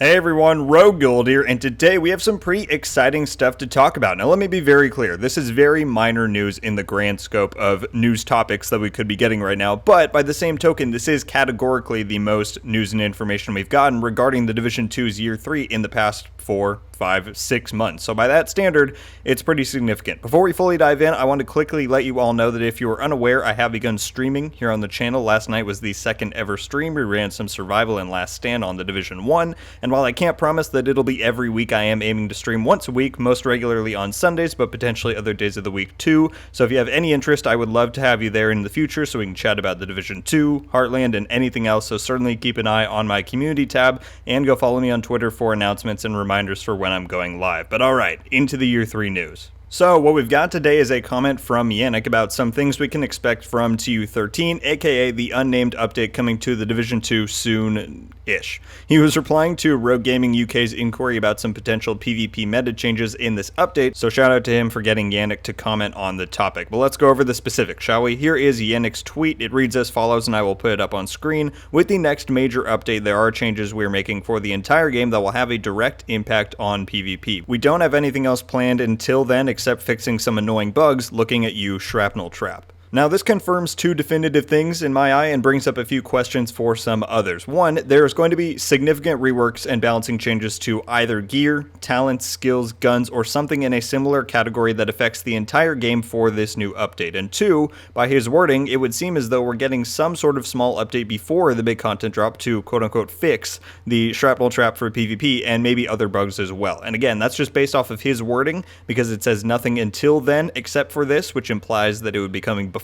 Hey everyone, RogueGold here, and today we have some pretty exciting stuff to talk about. Now let me be very clear, this is very minor news in the grand scope of news topics that we could be getting right now, but by the same token, this is categorically the most news and information we've gotten regarding the Division 2's Year 3 in the past 4, 5, 6 months. So by that standard, it's pretty significant. Before we fully dive in, I want to quickly let you all know that if you are unaware, I have begun streaming here on the channel. Last night was the second ever stream. We ran some survival and last stand on the Division 1, and while I can't promise that it'll be every week, I am aiming to stream once a week, most regularly on Sundays, but potentially other days of the week too. So if you have any interest, I would love to have you there in the future so we can chat about the Division 2, Heartland, and anything else. So certainly keep an eye on my community tab and go follow me on Twitter for announcements and reminders for when I'm going live. But alright, into the Year 3 news. So what we've got today is a comment from Yannick about some things we can expect from TU13, aka the unnamed update coming to the Division 2 soon-ish. He was replying to Rogue Gaming UK's inquiry about some potential PvP meta changes in this update, so shout out to him for getting Yannick to comment on the topic. But let's go over the specifics, shall we? Here is Yannick's tweet. It reads as follows, and I will put it up on screen. With the next major update, there are changes we're making for the entire game that will have a direct impact on PvP. We don't have anything else planned until then except fixing some annoying bugs. Looking at you, Shrapnel Trap. Now this confirms two definitive things in my eye and brings up a few questions for some others. One, there's going to be significant reworks and balancing changes to either gear, talents, skills, guns, or something in a similar category that affects the entire game for this new update. And two, by his wording, it would seem as though we're getting some sort of small update before the big content drop to quote-unquote fix the Shrapnel Trap for PvP and maybe other bugs as well. And again, that's just based off of his wording because it says nothing until then except for this, which implies that it would be coming before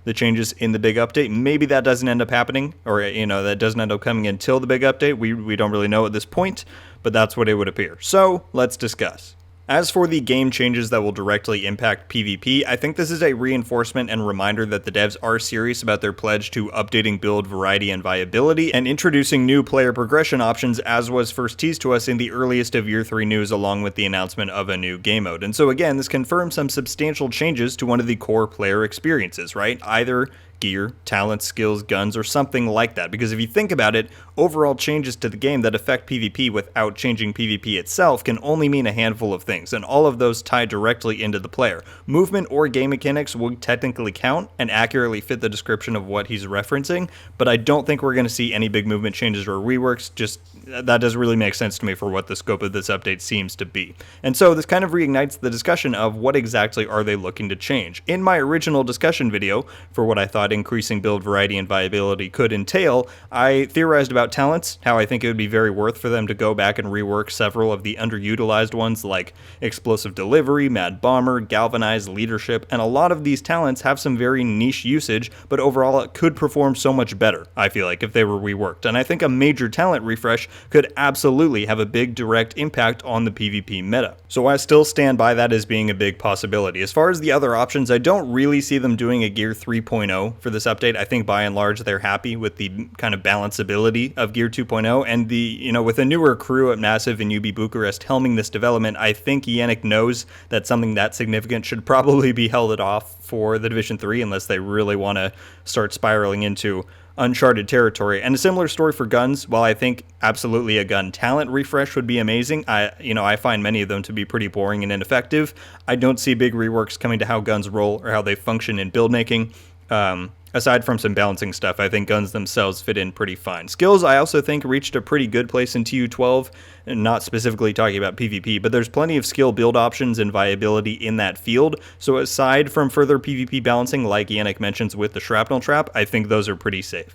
the changes in the big update. Maybe that doesn't end up happening, or that doesn't end up coming until the big update. We don't really know at this point, but that's what it would appear. So let's discuss. As for the game changes that will directly impact PvP, I think this is a reinforcement and reminder that the devs are serious about their pledge to updating build variety and viability and introducing new player progression options, as was first teased to us in the earliest of Year 3 news along with the announcement of a new game mode. And so again, this confirms some substantial changes to one of the core player experiences, right? Either gear, talents, skills, guns, or something like that. Because if you think about it, overall changes to the game that affect PvP without changing PvP itself can only mean a handful of things, and all of those tie directly into the player. Movement or game mechanics would technically count and accurately fit the description of what he's referencing, but I don't think we're going to see any big movement changes or reworks. Just that doesn't really make sense to me for what the scope of this update seems to be. And so this kind of reignites the discussion of what exactly are they looking to change. In my original discussion video for what I thought increasing build variety and viability could entail, I theorized about talents, how I think it would be very worth for them to go back and rework several of the underutilized ones like Explosive Delivery, Mad Bomber, Galvanize, Leadership, and a lot of these talents have some very niche usage, but overall it could perform so much better, I feel like, if they were reworked. And I think a major talent refresh could absolutely have a big direct impact on the PvP meta. So I still stand by that as being a big possibility. As far as the other options, I don't really see them doing a Gear 3.0 for this update. I think by and large they're happy with the kind of balanceability of Gear 2.0, and with a newer crew at Massive and UB Bucharest helming this development, I think Yannick knows that something that significant should probably be held off for the Division 3 unless they really want to start spiraling into uncharted territory. And a similar story for guns. While I think absolutely a gun talent refresh would be amazing, I find many of them to be pretty boring and ineffective. I don't see big reworks coming to how guns roll or how they function in build making. Aside from some balancing stuff, I think guns themselves fit in pretty fine. Skills, I also think, reached a pretty good place in TU12, and not specifically talking about PvP, but there's plenty of skill build options and viability in that field, so aside from further PvP balancing, like Yannick mentions with the Shrapnel Trap, I think those are pretty safe.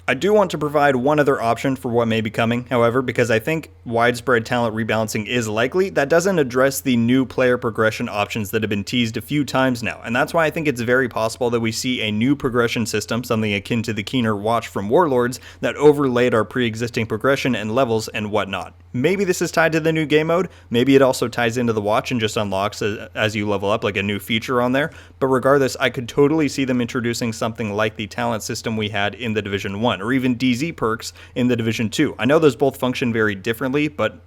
I do want to provide one other option for what may be coming, however, because I think widespread talent rebalancing is likely. That doesn't address the new player progression options that have been teased a few times now, and that's why I think it's very possible that we see a new progression system, something akin to the Keener Watch from Warlords, that overlaid our pre-existing progression and levels and whatnot. Maybe this is tied to the new game mode, maybe it also ties into the watch and just unlocks as you level up, like a new feature on there, but regardless, I could totally see them introducing something like the talent system we had in the Division 1, or even DZ perks in the Division 2. I know those both function very differently, but,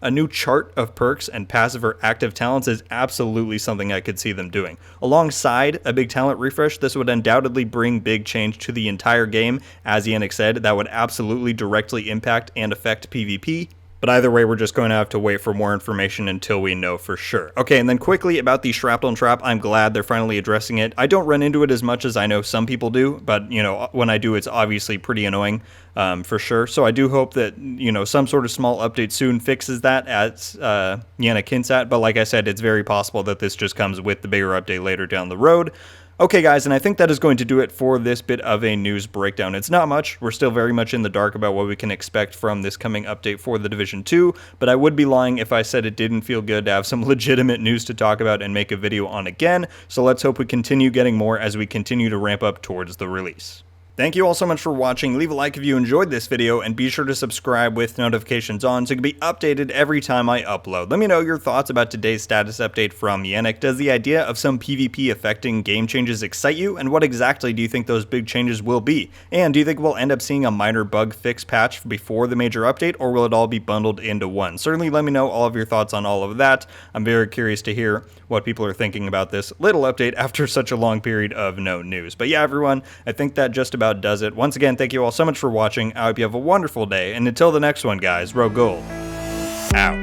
a new chart of perks and passive or active talents is absolutely something I could see them doing. Alongside a big talent refresh, this would undoubtedly bring big change to the entire game. As Yannick said, that would absolutely directly impact and affect PvP. But either way, we're just going to have to wait for more information until we know for sure. Okay, and then quickly about the shrapnel trap, I'm glad they're finally addressing it. I don't run into it as much as I know some people do, but, you know, when I do, it's obviously pretty annoying, for sure. So I do hope that, you know, some sort of small update soon fixes that, as Yannick hints at. But like I said, it's very possible that this just comes with the bigger update later down the road. Okay, guys, and I think that is going to do it for this bit of a news breakdown. It's not much. We're still very much in the dark about what we can expect from this coming update for the Division 2, but I would be lying if I said it didn't feel good to have some legitimate news to talk about and make a video on again, so let's hope we continue getting more as we continue to ramp up towards the release. Thank you all so much for watching. Leave a like if you enjoyed this video, and be sure to subscribe with notifications on so you can be updated every time I upload. Let me know your thoughts about today's status update from Yannick. Does the idea of some PvP affecting game changes excite you, and what exactly do you think those big changes will be? And do you think we'll end up seeing a minor bug fix patch before the major update, or will it all be bundled into one? Certainly let me know all of your thoughts on all of that. I'm very curious to hear what people are thinking about this little update after such a long period of no news. But yeah, everyone, I think that just about does it. Once again, thank you all so much for watching. I hope you have a wonderful day, and until the next one, guys, RogueGold out.